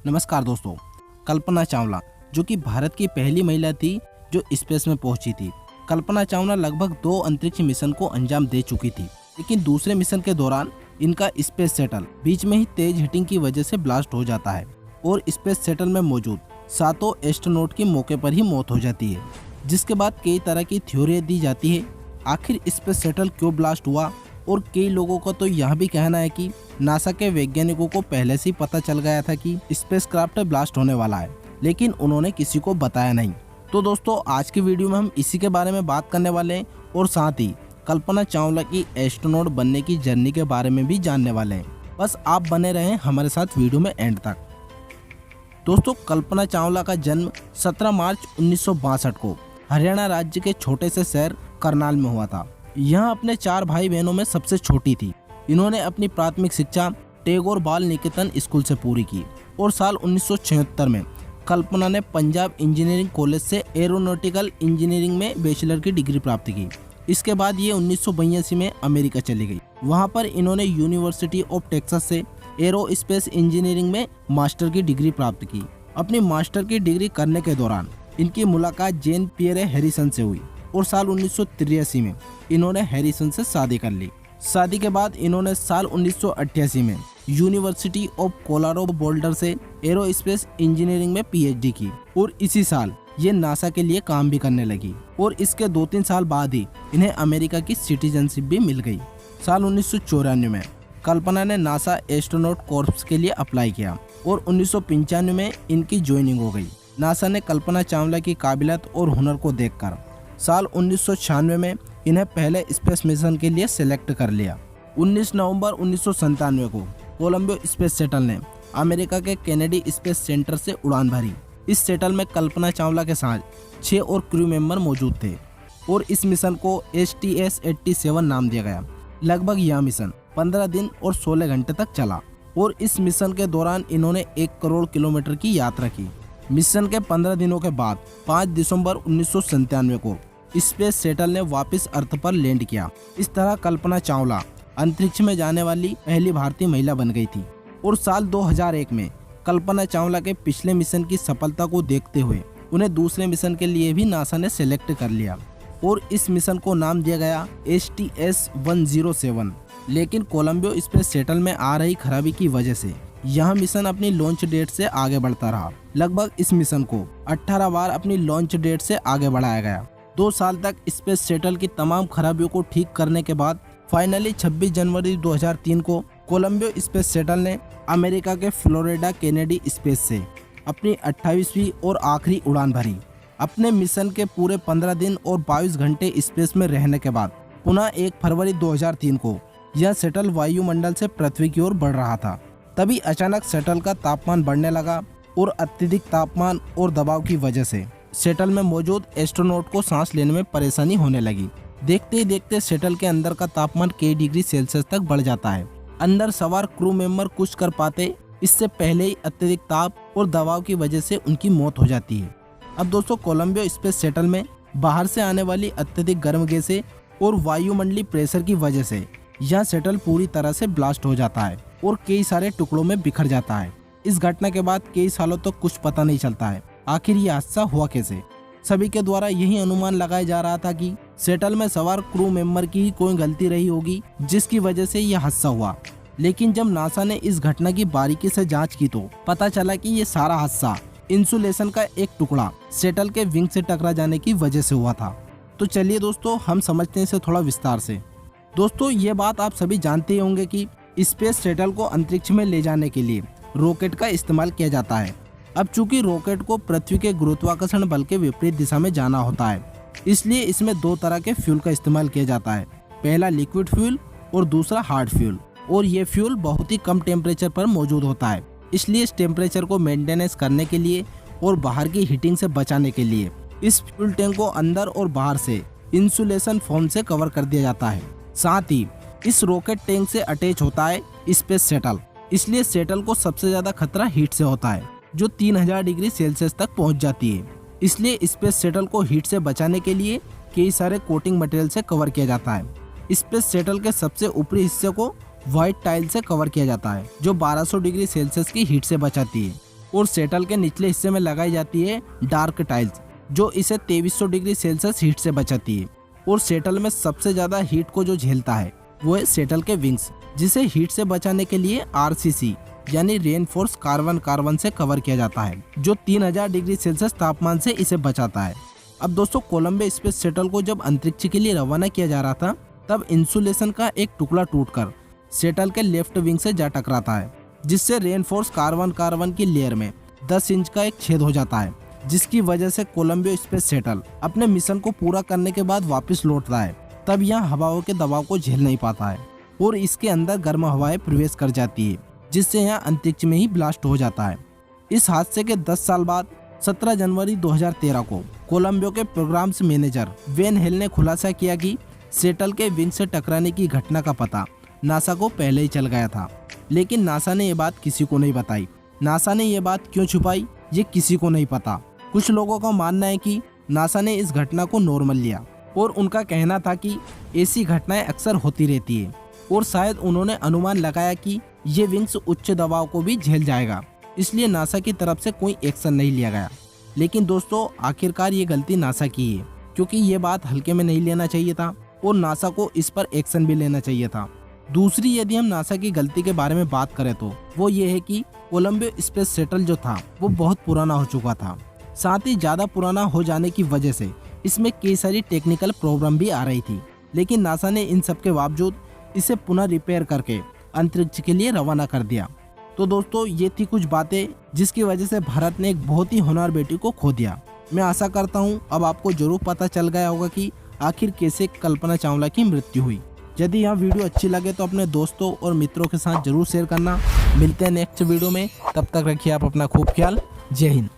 नमस्कार दोस्तों। कल्पना चावला जो कि भारत की पहली महिला थी जो स्पेस में पहुंची थी। कल्पना चावला लगभग 2 अंतरिक्ष मिशन को अंजाम दे चुकी थी, लेकिन दूसरे मिशन के दौरान इनका स्पेस शटल बीच में ही तेज हिटिंग की वजह से ब्लास्ट हो जाता है और स्पेस शटल में मौजूद 7 एस्ट्रोनॉट की मौके पर ही मौत हो जाती है, जिसके बाद कई तरह की थ्योरी दी जाती है आखिर स्पेस शटल क्यों ब्लास्ट हुआ। और कई लोगों का तो यह भी कहना है कि नासा के वैज्ञानिकों को पहले से ही पता चल गया था कि स्पेसक्राफ्ट ब्लास्ट होने वाला है, लेकिन उन्होंने किसी को बताया नहीं। तो दोस्तों, आज की वीडियो में हम इसी के बारे में बात करने वाले हैं और साथ ही कल्पना चावला की एस्ट्रोनॉट बनने की जर्नी के बारे में भी जानने वाले हैं। बस आप बने रहें हमारे साथ वीडियो में एंड तक। दोस्तों, कल्पना चावला का जन्म 17 मार्च 1962 को हरियाणा राज्य के छोटे से शहर करनाल में हुआ था। यह अपने 4 भाई बहनों में सबसे छोटी थी। इन्होंने अपनी प्राथमिक शिक्षा टैगोर बाल निकेतन स्कूल से पूरी की और साल 1976 में कल्पना ने पंजाब इंजीनियरिंग कॉलेज से एरोनॉटिकल इंजीनियरिंग में बैचलर की डिग्री प्राप्त की। इसके बाद ये 1982 में अमेरिका चली गई। वहां पर इन्होंने यूनिवर्सिटी ऑफ टेक्सास से एरोस्पेस इंजीनियरिंग में मास्टर की डिग्री प्राप्त की। अपनी मास्टर की डिग्री करने के दौरान इनकी मुलाकात जेन पियरे हैरिसन से हुई और साल 1983 में इन्होंने हैरिसन से शादी कर ली। शादी के बाद इन्होंने साल 1988 में यूनिवर्सिटी ऑफ कोलोराडो बोल्डर से एरोस्पेस इंजीनियरिंग में पीएचडी की और इसी साल ये नासा के लिए काम भी करने लगी और इसके 2-3 साल बाद ही इन्हें अमेरिका की सिटीजनशिप भी मिल गई। साल 1994 में कल्पना ने नासा एस्ट्रोनॉट कॉर्प्स के लिए अप्लाई किया और 1995 में इनकी ज्वाइनिंग हो गई। नासा ने कल्पना चावला की काबिलियत और हुनर को देखकर साल 1996 में इन्हें पहले स्पेस मिशन के लिए सिलेक्ट कर लिया। 19 नवंबर 1997 को कोलंबो स्पेस शटल ने अमेरिका के केनेडी स्पेस सेंटर से उड़ान भरी। इस शटल में कल्पना चावला के साथ 6 और क्रू मेंबर मौजूद थे और इस मिशन को STS-87 नाम दिया गया। लगभग यह मिशन 15 दिन और 16 घंटे तक चला और इस मिशन के दौरान इन्होंने 1 करोड़ किलोमीटर की यात्रा की। मिशन के 15 दिनों के बाद 5 दिसंबर 1997 को स्पेस शटल ने वापस अर्थ पर लैंड किया। इस तरह कल्पना चावला अंतरिक्ष में जाने वाली पहली भारतीय महिला बन गई थी और साल 2001 में कल्पना चावला के पिछले मिशन की सफलता को देखते हुए उन्हें दूसरे मिशन के लिए भी नासा ने सिलेक्ट कर लिया और इस मिशन को नाम दिया गया STS-107। लेकिन कोलंबो स्पेस शटल में आ रही खराबी की वजह से यह मिशन अपनी लॉन्च डेट से आगे बढ़ता रहा। लगभग इस मिशन को 18 बार अपनी लॉन्च डेट से आगे बढ़ाया गया। 2 साल तक स्पेस शटल की तमाम खराबियों को ठीक करने के बाद फाइनली 26 जनवरी 2003 को कोलंबो स्पेस शटल ने अमेरिका के फ्लोरिडा केनेडी स्पेस से अपनी 28वीं और आखिरी उड़ान भरी। अपने मिशन के पूरे 15 दिन और 22 घंटे स्पेस में रहने के बाद पुनः 1 फरवरी 2003 को यह शटल वायुमंडल से पृथ्वी की ओर बढ़ रहा था। तभी अचानक शटल का तापमान बढ़ने लगा और अत्यधिक तापमान और दबाव की वजह से शटल में मौजूद एस्ट्रोनॉट को सांस लेने में परेशानी होने लगी। देखते ही देखते शटल के अंदर का तापमान कई डिग्री सेल्सियस तक बढ़ जाता है। अंदर सवार क्रू मेंबर कुछ कर पाते इससे पहले ही अत्यधिक ताप और दबाव की वजह से उनकी मौत हो जाती है। अब दोस्तों, कोलंबो स्पेस शटल में बाहर से आने वाली अत्यधिक गर्म गैसें और वायुमंडलीय प्रेशर की वजह से यह शटल पूरी तरह से ब्लास्ट हो जाता है और कई सारे टुकड़ों में बिखर जाता है। इस घटना के बाद कई सालों तक कुछ पता नहीं चलता है आखिर ये हादसा हुआ कैसे। सभी के द्वारा यही अनुमान लगाया जा रहा था कि शटल में सवार क्रू मेंबर की ही कोई गलती रही होगी जिसकी वजह से यह हादसा हुआ। लेकिन जब नासा ने इस घटना की बारीकी से जांच की तो पता चला कि ये सारा हादसा इंसुलेशन का एक टुकड़ा शटल के विंग से टकरा जाने की वजह से हुआ था। तो चलिए दोस्तों, हम समझते हैं इसे थोड़ा विस्तार से। दोस्तों, ये बात आप सभी जानते होंगे कि स्पेस शटल को अंतरिक्ष में ले जाने के लिए रॉकेट का इस्तेमाल किया जाता है। अब चूंकि रॉकेट को पृथ्वी के गुरुत्वाकर्षण बल के विपरीत दिशा में जाना होता है, इसलिए इसमें 2 तरह के फ्यूल का इस्तेमाल किया जाता है। पहला लिक्विड फ्यूल और दूसरा हार्ड फ्यूल। और ये फ्यूल बहुत ही कम टेम्परेचर पर मौजूद होता है, इसलिए इस टेम्परेचर को मेंटेनेंस करने के लिए और बाहर की हीटिंग से बचाने के लिए इस फ्यूल टैंक को अंदर और बाहर से इंसुलेशन फोम से कवर कर दिया जाता है। साथ ही इस रॉकेट टैंक से अटैच होता है स्पेस शटल, इसलिए शटल को सबसे ज्यादा खतरा हीट से होता है जो 3000 डिग्री सेल्सियस तक पहुंच जाती है। इसलिए स्पेस शटल को हीट से बचाने के लिए कई सारे कोटिंग मटेरियल से कवर किया जाता है। स्पेस शटल के सबसे ऊपरी हिस्से को व्हाइट टाइल से कवर किया जाता है जो 1200 डिग्री सेल्सियस की हीट से बचाती है। और शटल के निचले हिस्से में लगाई जाती है डार्क टाइल्स, जो इसे 2300 डिग्री सेल्सियस हीट से बचाती है। और शटल में सबसे ज्यादा हीट को जो झेलता है वो है शटल के विंग्स, जिसे हीट से बचाने के लिए RCC यानी रेनफोर्स कार्बन से कवर किया जाता है, जो 3000 डिग्री सेल्सियस तापमान से इसे बचाता है। अब दोस्तों, कोलंबिया स्पेस शटल को जब अंतरिक्ष के लिए रवाना किया जा रहा था, तब इंसुलेशन का एक टुकड़ा टूटकर शटल के लेफ्ट विंग से जा टकराता है, जिससे रेनफोर्स कार्बन की लेयर में 10 इंच का एक छेद हो जाता है, जिसकी वजह से कोलंबिया स्पेस शटल अपने मिशन को पूरा करने के बाद वापस लौटता है। तब यह हवाओं के दबाव को झेल नहीं पाता है और इसके अंदर गर्म हवाएं प्रवेश कर जाती है, जिससे यह अंतरिक्ष में ही ब्लास्ट हो जाता है। इस हादसे के 10 साल बाद 17 जनवरी 2013 को कोलंबिया के प्रोग्राम्स मैनेजर वेन हेल ने खुलासा किया कि शटल के विंग से टकराने की घटना का पता नासा को पहले ही चल गया था, लेकिन नासा ने ये बात किसी को नहीं बताई। नासा ने ये बात क्यों छुपाई, ये किसी को नहीं पता। कुछ लोगों का मानना है कि नासा ने इस घटना को नॉर्मल लिया और उनका कहना था कि ऐसी घटनाएं अक्सर होती रहती है, और शायद उन्होंने अनुमान लगाया कि ये विंग्स उच्च दबाव को भी झेल जाएगा, इसलिए नासा की तरफ से कोई एक्शन नहीं लिया गया। लेकिन दोस्तों, आखिरकार ये गलती नासा की है, क्योंकि ये बात हल्के में नहीं लेना चाहिए था और नासा को इस पर एक्शन भी लेना चाहिए था। दूसरी, यदि हम नासा की गलती के बारे में बात करें तो वो ये है कि कोलंबिया स्पेस शटल जो था वो बहुत पुराना हो चुका था। साथ ही ज़्यादा पुराना हो जाने की वजह से इसमें कई सारी टेक्निकल प्रॉब्लम भी आ रही थी, लेकिन नासा ने इन सब के बावजूद इसे पुनः रिपेयर करके अंतरिक्ष के लिए रवाना कर दिया। तो दोस्तों, ये थी कुछ बातें जिसकी वजह से भारत ने एक बहुत ही होनहार बेटी को खो दिया। मैं आशा करता हूँ अब आपको जरूर पता चल गया होगा कि आखिर कैसे कल्पना चावला की मृत्यु हुई। यदि यह वीडियो अच्छी लगे तो अपने दोस्तों और मित्रों के साथ जरूर शेयर करना। मिलते हैं नेक्स्ट वीडियो में, तब तक रखिए आप अपना खूब ख्याल। जय हिंद।